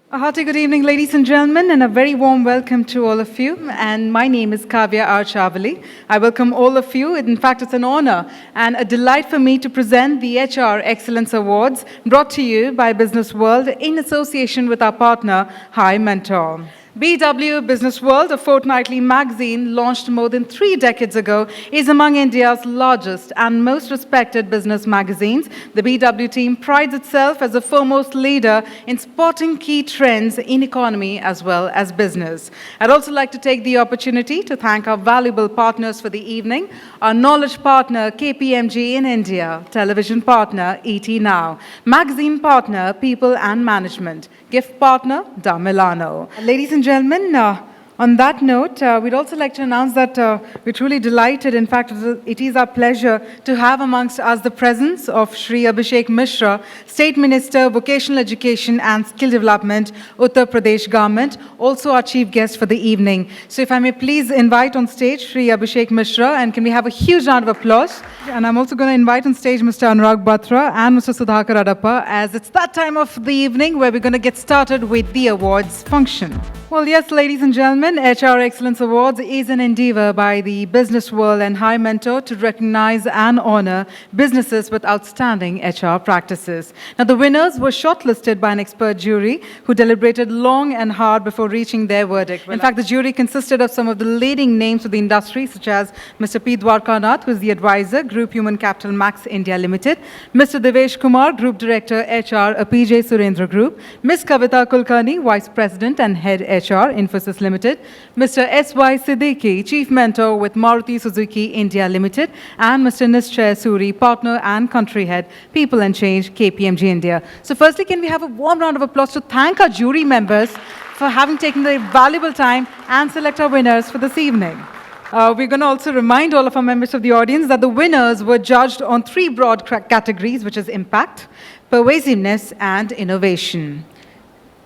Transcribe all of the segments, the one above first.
A hearty good evening, ladies and gentlemen, and a very warm welcome to all of you. And my name is Kavya R. Chavali. I welcome all of you. In fact, it's an honor and a delight for me to present the HR Excellence Awards brought to you by Business World in association with our partner, Hi Mentor. BW Business World, a fortnightly magazine launched more than 3 decades ago, is among India's largest and most respected business magazines. The BW team prides itself as a foremost leader in spotting key trends in economy as well as business. I'd also like to take the opportunity to thank our valuable partners for the evening, our knowledge partner KPMG in India, television partner ET Now, magazine partner People and Management, gift partner Da Milano. Ladies and gentlemen, on that note, we'd also like to announce that we're truly delighted. In fact, it is our pleasure to have amongst us the presence of Shri Abhishek Mishra, State Minister, Vocational Education and Skill Development, Uttar Pradesh Government, also our chief guest for the evening. So if I may please invite on stage Shri Abhishek Mishra, and can we have a huge round of applause? And I'm also going to invite on stage Mr. Anurag Batra and Mr. Sudhakar Adappa, as it's that time of the evening where we're going to get started with the awards function. Well, yes, ladies and gentlemen, HR Excellence Awards is an endeavor by the business world and Hi Mentor to recognize and honor businesses with outstanding HR practices. Now, the winners were shortlisted by an expert jury who deliberated long and hard before reaching their verdict. In fact, the jury consisted of some of the leading names of the industry, such as Mr. P. Dwarkanath, who is the advisor, Group Human Capital Max India Limited, Mr. Devesh Kumar, Group Director, HR, PJ Surendra Group, Ms. Kavita Kulkarni, Vice President and Head HR, Infosys Limited, Mr. S.Y. Siddiqui, Chief Mentor with Maruti Suzuki India Limited, and Mr. Nischay Suri, Partner and Country Head, People and Change, KPMG India. So firstly, can we have a warm round of applause to thank our jury members for having taken their valuable time and select our winners for this evening. We're going to also remind all of our members of the audience that the winners were judged on 3 broad categories, which is impact, pervasiveness, and innovation.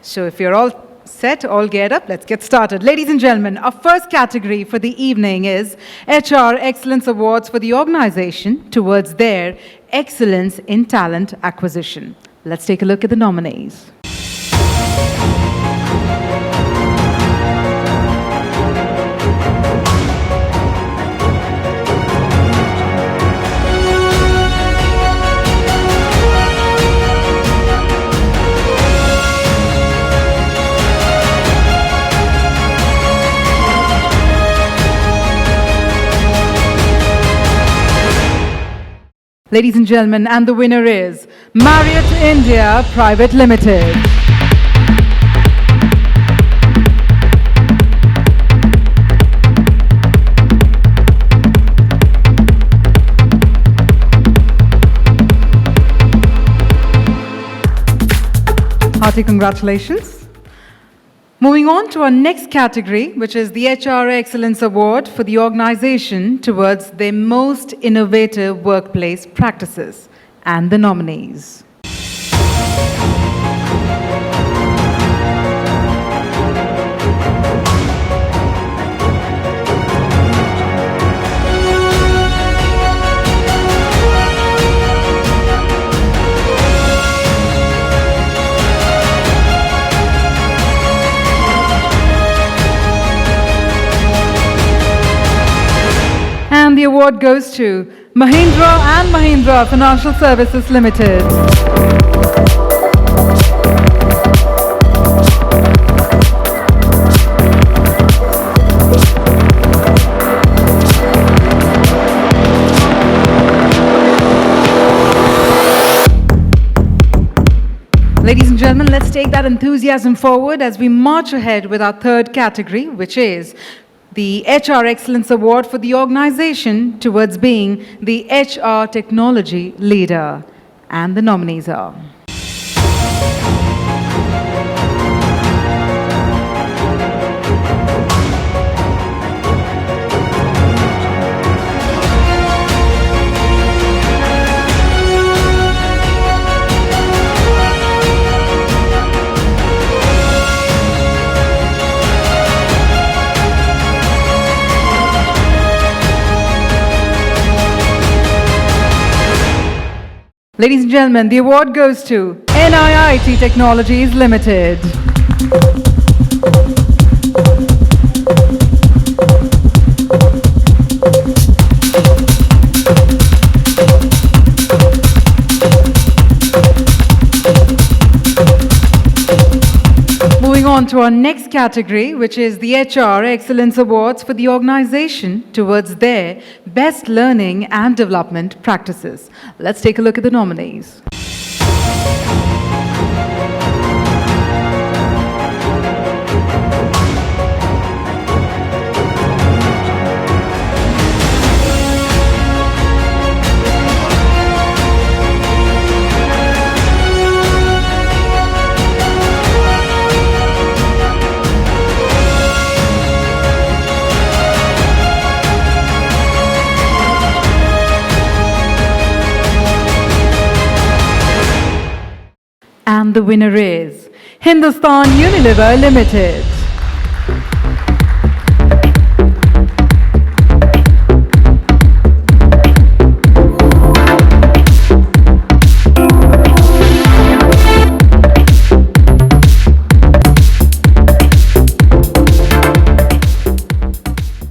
So if you're all set, all geared up, let's get started. Ladies and gentlemen, our first category for the evening is HR Excellence Awards for the organization towards their excellence in talent acquisition. Let's take a look at the nominees. Ladies and gentlemen, and the winner is Marriott India Private Limited. Hearty congratulations. Moving on to our next category, which is the HR Excellence Award for the organization towards their most innovative workplace practices, and the nominees. And the award goes to Mahindra and Mahindra Financial Services Limited. Ladies and gentlemen, let's take that enthusiasm forward as we march ahead with our third category, which is the HR Excellence Award for the organization towards being the HR Technology Leader. And the nominees are... Ladies and gentlemen, the award goes to NIIT Technologies Limited. Moving on to our next category, which is the HR Excellence Awards for the organization towards their best learning and development practices. Let's take a look at the nominees. And the winner is Hindustan Unilever Limited.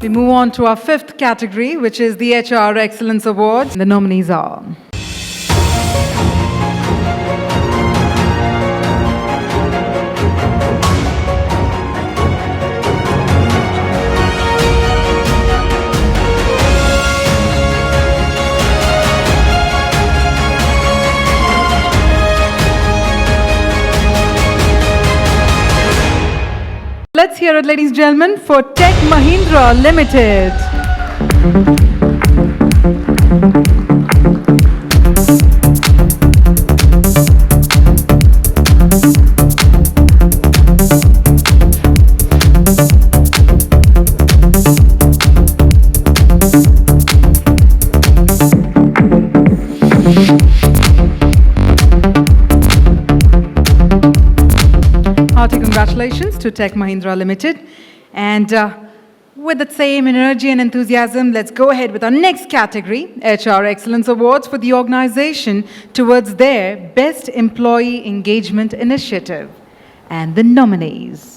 We move on to our fifth category, which is the HR Excellence Awards. The nominees are Let's hear it, ladies and gentlemen, for Tech Mahindra Limited. Hearty congratulations to Tech Mahindra Limited. And with the same energy and enthusiasm, let's go ahead with our next category, HR Excellence Awards for the organization towards their Best Employee Engagement Initiative. And the nominees.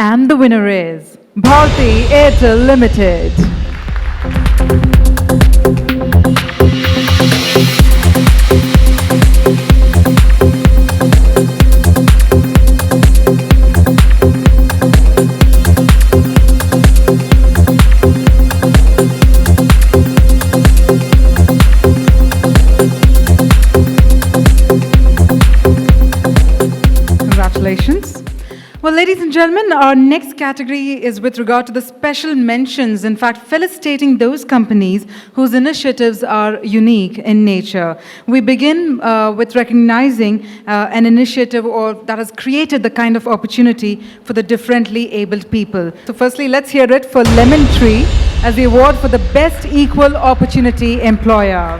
And the winner is Bharti Airtel Limited. Congratulations. Well, ladies and gentlemen, our next category is with regard to the special mentions, in fact, felicitating those companies whose initiatives are unique in nature. We begin with recognizing an initiative that has created the kind of opportunity for the differently abled people. So firstly, let's hear it for Lemon Tree as the award for the Best Equal Opportunity Employer.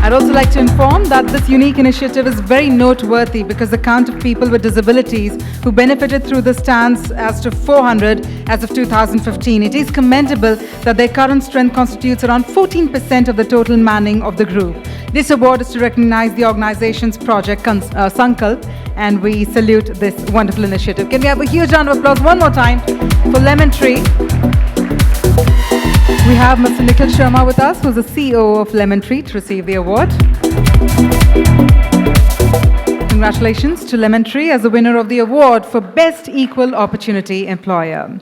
I'd also like to inform that this unique initiative is very noteworthy because the count of people with disabilities who benefited through this stands as to 400 as of 2015. It is commendable that their current strength constitutes around 14% of the total manning of the group. This award is to recognize the organization's project Sankalp, and we salute this wonderful initiative. Can we have a huge round of applause one more time for Lemon Tree? We have Mr. Nikhil Sharma with us, who's the CEO of Lemon Tree, to receive the award. Congratulations to Lemon Tree as the winner of the award for Best Equal Opportunity Employer.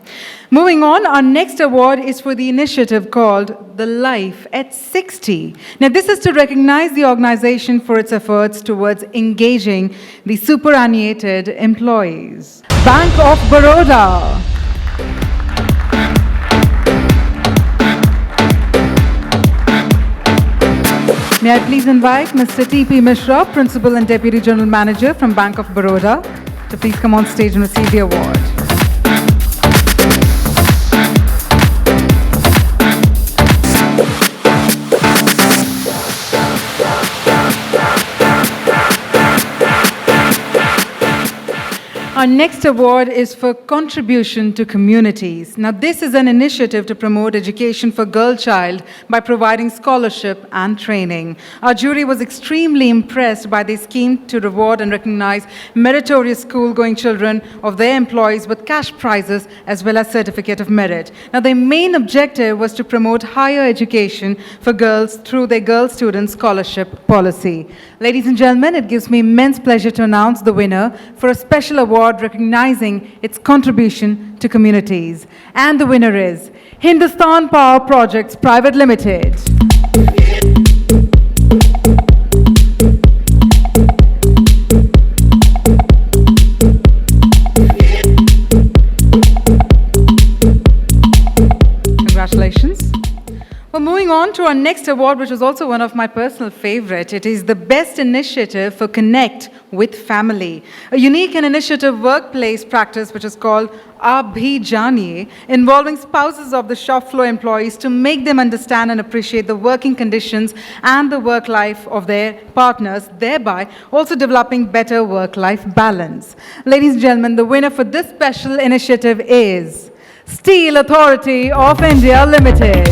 Moving on, our next award is for the initiative called The Life at 60. Now, this is to recognize the organization for its efforts towards engaging the superannuated employees. Bank of Baroda. May I please invite Mr. T.P. Mishra, Principal and Deputy General Manager from Bank of Baroda, to please come on stage and receive the award. Our next award is for contribution to communities. Now, this is an initiative to promote education for girl child by providing scholarship and training. Our jury was extremely impressed by this scheme to reward and recognize meritorious school-going children of their employees with cash prizes as well as certificate of merit. Now, their main objective was to promote higher education for girls through their Girl Student Scholarship policy. Ladies and gentlemen, it gives me immense pleasure to announce the winner for a special award recognizing its contribution to communities. And the winner is Hindustan Power Projects Private Limited. Congratulations. Well, moving on to our next award, which is also one of my personal favorite. It is the Best Initiative for Connect with Family, a unique and initiative workplace practice which is called Abhi Janiye, involving spouses of the shop floor employees to make them understand and appreciate the working conditions and the work life of their partners, thereby also developing better work-life balance. Ladies and gentlemen, the winner for this special initiative is Steel Authority of India Limited.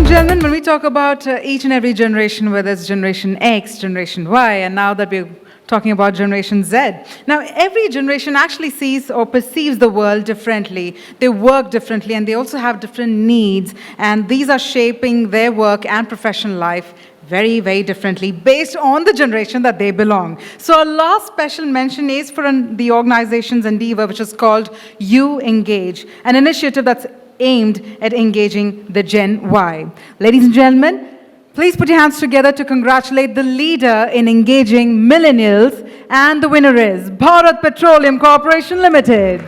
Gentlemen, when we talk about each and every generation, whether it's Generation X, Generation Y, and now that we're talking about Generation Z. Now, every generation actually sees or perceives the world differently. They work differently, and they also have different needs, and these are shaping their work and professional life very, very differently based on the generation that they belong. So our last special mention is for the organization's endeavor, which is called You Engage, an initiative that's aimed at engaging the Gen Y. Ladies and gentlemen, please put your hands together to congratulate the leader in engaging millennials, and the winner is Bharat Petroleum Corporation Limited.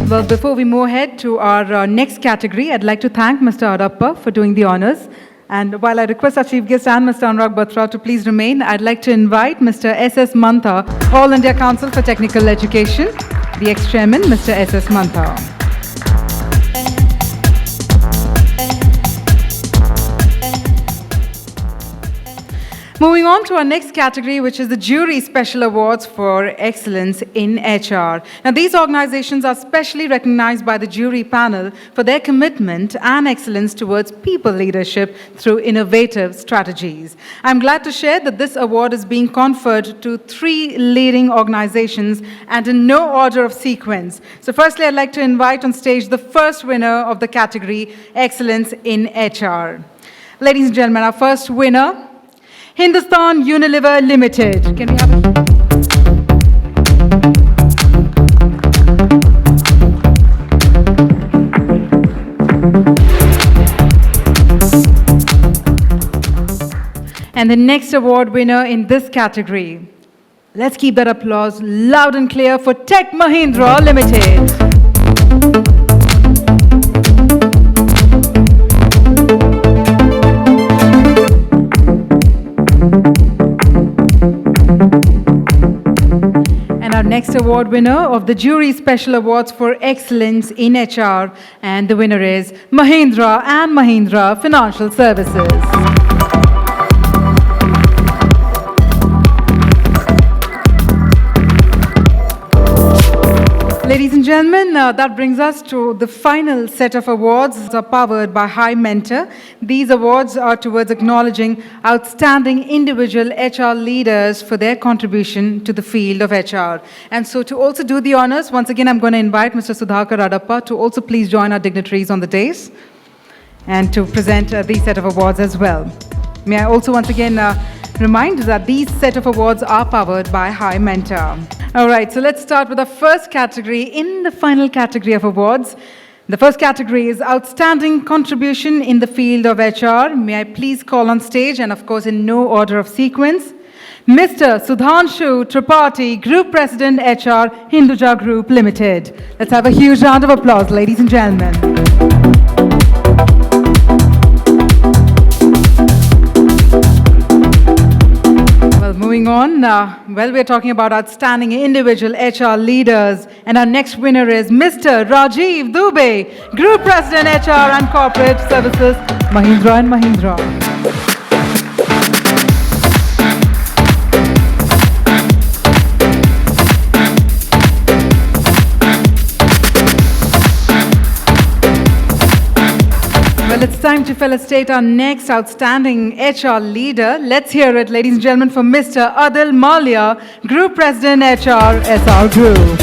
Well, before we move ahead to our next category, I'd like to thank Mr. Adappa for doing the honors. And while I request our Chief Guest and Mr. Anurag Batra to please remain, I'd like to invite Mr. S.S. Mantha, All India Council for Technical Education, the ex-chairman, Mr. S.S. Mantha. Moving on to our next category, which is the Jury Special Awards for Excellence in HR. Now, these organizations are specially recognized by the jury panel for their commitment and excellence towards people leadership through innovative strategies. I'm glad to share that this award is being conferred to 3 leading organizations and in no order of sequence. So firstly, I'd like to invite on stage the first winner of the category, Excellence in HR. Ladies and gentlemen, our first winner, Hindustan Unilever Limited. Can we have it? And the next award winner in this category. Let's keep that applause loud and clear for Tech Mahindra Limited. Next award winner of the Jury Special Awards for Excellence in HR, and the winner is Mahindra and Mahindra Financial Services. Ladies and gentlemen, that brings us to the final set of awards that are powered by High Mentor. These awards are towards acknowledging outstanding individual HR leaders for their contribution to the field of HR. And so to also do the honors, once again, I'm going to invite Mr. Sudhakar Adappa to also please join our dignitaries on the dais and to present these set of awards as well. May I also once again remind that these set of awards are powered by High Mentor. All right, so let's start with the first category. In the final category of awards, The first category is Outstanding Contribution in the Field of HR. May I please call on stage, and of course in no order of sequence, Mr. Sudhanshu Tripathi, Group President HR, Hinduja Group Limited. Let's have a huge round of applause, ladies and gentlemen. Moving on, we're talking about outstanding individual HR leaders, and our next winner is Mr. Rajiv Dubey, Group President HR and Corporate Services, Mahindra and Mahindra. Well, it's time to felicitate our next outstanding HR leader. Let's hear it, ladies and gentlemen, for Mr. Adil Malia, Group President HR, SR Group.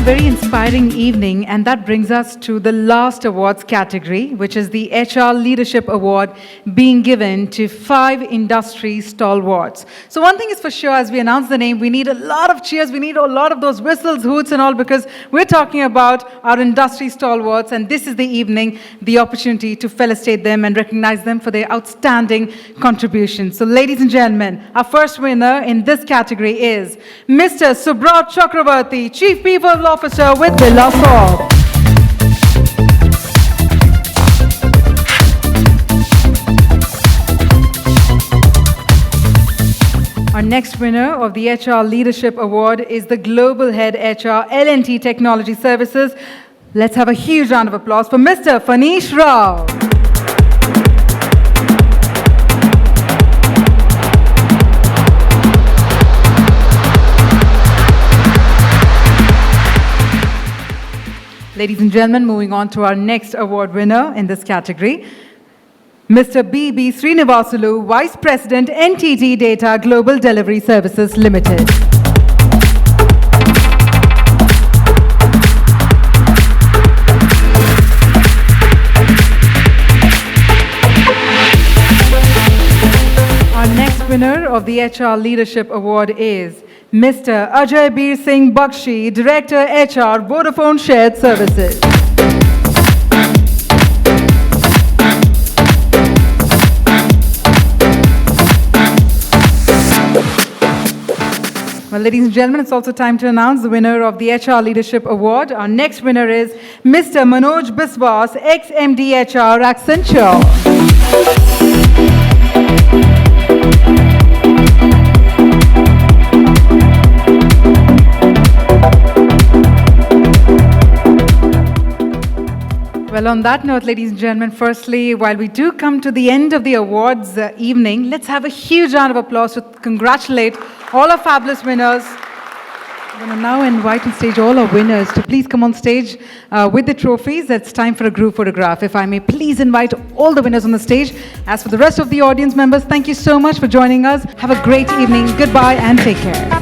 Very inspiring evening, and that brings us to the last awards category, which is the HR Leadership Award being given to 5 industry stalwarts. So one thing is for sure, as we announce the name, we need a lot of cheers, we need a lot of those whistles, hoots and all, because we're talking about our industry stalwarts, and this is the evening, the opportunity to felicitate them and recognize them for their outstanding contributions. So ladies and gentlemen, our first winner in this category is Mr. Subrat Chakravarti, Chief People Officer with Birlasoft. Our next winner of the HR Leadership Award is the Global Head HR L&T Technology Services. Let's have a huge round of applause for Mr. Fanish Rao. Ladies and gentlemen, moving on to our next award winner in this category, Mr. B.B. Srinivasulu, Vice President, NTT Data Global Delivery Services Limited. Our next winner of the HR Leadership Award is Mr. Ajay Bir Singh Bakshi, Director HR, Vodafone Shared Services. Well, ladies and gentlemen, it's also time to announce the winner of the HR Leadership Award. Our next winner is Mr. Manoj Biswas, ex-MD HR, Accenture. Well, on that note, ladies and gentlemen, firstly, while we do come to the end of the awards evening, let's have a huge round of applause to congratulate all our fabulous winners. I'm going to now invite on stage all our winners to please come on stage with the trophies. It's time for a group photograph. If I may please invite all the winners on the stage. As for the rest of the audience members, thank you so much for joining us. Have a great evening. Goodbye and take care.